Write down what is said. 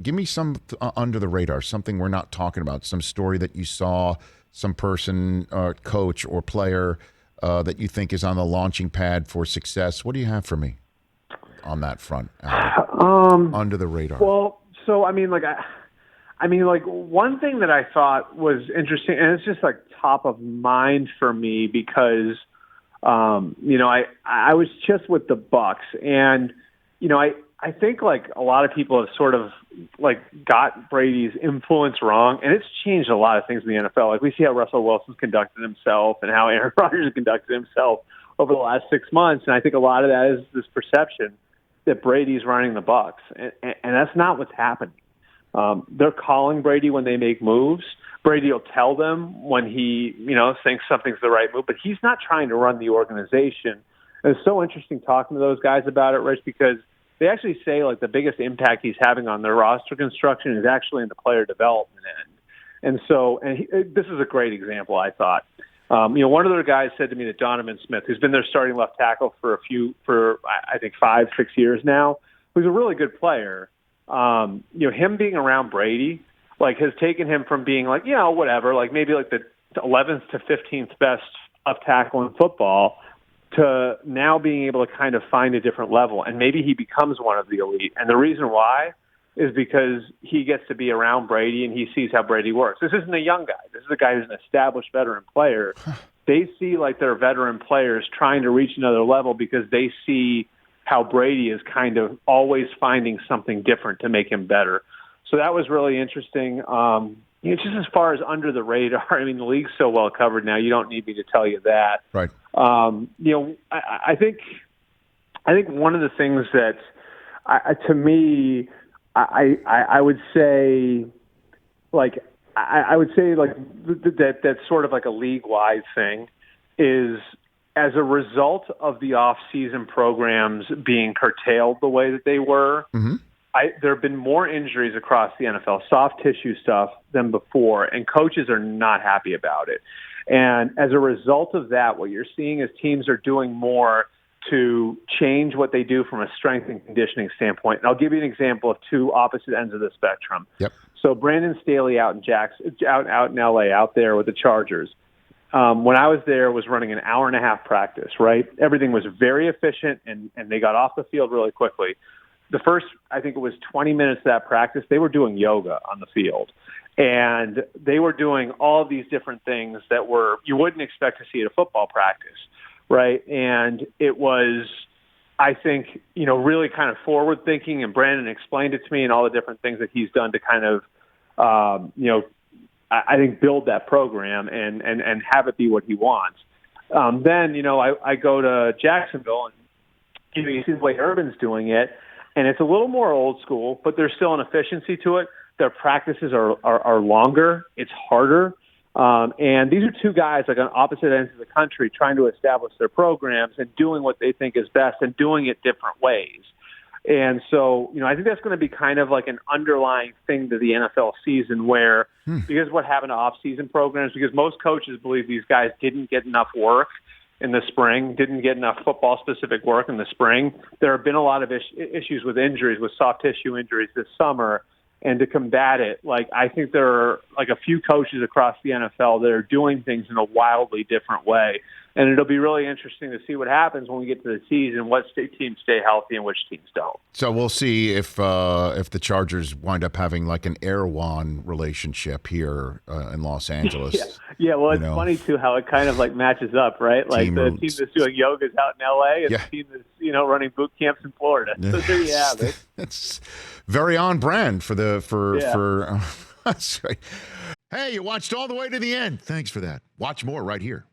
Give me some under the radar, something we're not talking about, some story that you saw, some person, coach or player that you think is on the launching pad for success. What do you have for me on that front, Albert? Under the radar. Well, so I mean, one thing that I thought was interesting, and it's just like top of mind for me because, I was just with the Bucks, and I think like a lot of people have sort of like got Brady's influence wrong, and it's changed a lot of things in the NFL. Like we see how Russell Wilson's conducted himself and how Aaron Rodgers has conducted himself over the last 6 months, and I think a lot of that is this perception that Brady's running the Bucks, and that's not what's happening. They're calling Brady when they make moves. Brady will tell them when he, thinks something's the right move, but he's not trying to run the organization. And it's so interesting talking to those guys about it, Rich, because they actually say like the biggest impact he's having on their roster construction is actually in the player development end. This is a great example, I thought. One of their guys said to me that Donovan Smith, who's been their starting left tackle for I think 5-6 years now, who's a really good player. Him being around Brady, like, has taken him from being like, whatever, like maybe like the 11th to 15th best left tackle in football to now being able to kind of find a different level. And maybe he becomes one of the elite. And the reason why is because he gets to be around Brady and he sees how Brady works. This isn't a young guy. This is a guy who's an established veteran player. They see like their veteran players trying to reach another level because they see how Brady is kind of always finding something different to make him better. So that was really interesting. Just as far as under the radar, I mean, the league's so well covered now, you don't need me to tell you that. Right. I think one of the things that, to me, I would say, like, that's sort of like a league-wide thing is as a result of the off-season programs being curtailed the way that they were, there have been more injuries across the NFL, soft tissue stuff, than before, and coaches are not happy about it. And as a result of that, what you're seeing is teams are doing more to change what they do from a strength and conditioning standpoint. And I'll give you an example of two opposite ends of the spectrum. Yep. So Brandon Staley out in LA, out there with the Chargers. When I was there, was running an hour and a half practice, right? Everything was very efficient, and they got off the field really quickly. The first, I think it was 20 minutes of that practice, they were doing yoga on the field. And they were doing all of these different things that you wouldn't expect to see at a football practice, right? And it was, I think, really kind of forward thinking, and Brandon explained it to me and all the different things that he's done to kind of, I think, build that program and have it be what he wants. Then, I go to Jacksonville, and you see the way Urban's doing it, and it's a little more old school, but there's still an efficiency to it. Their practices are longer. It's harder. And these are two guys like on opposite ends of the country trying to establish their programs and doing what they think is best and doing it different ways. And so, I think that's going to be kind of like an underlying thing to the NFL season where, because what happened to off-season programs, because most coaches believe these guys didn't get enough work in the spring, didn't get enough football-specific work in the spring. There have been a lot of issues with injuries, with soft tissue injuries this summer. And to combat it, I think there are a few coaches across the NFL that are doing things in a wildly different way. And it'll be really interesting to see what happens when we get to the season, what teams stay healthy and which teams don't. So we'll see if the Chargers wind up having like an Erewhon relationship here in Los Angeles. Yeah. Well, it's funny, too, how it kind of matches up, right? Like the team that's doing yoga is out in L.A. and the team that's, running boot camps in Florida. So there you have it. That's very on brand for that's right. Hey, you watched all the way to the end. Thanks for that. Watch more right here.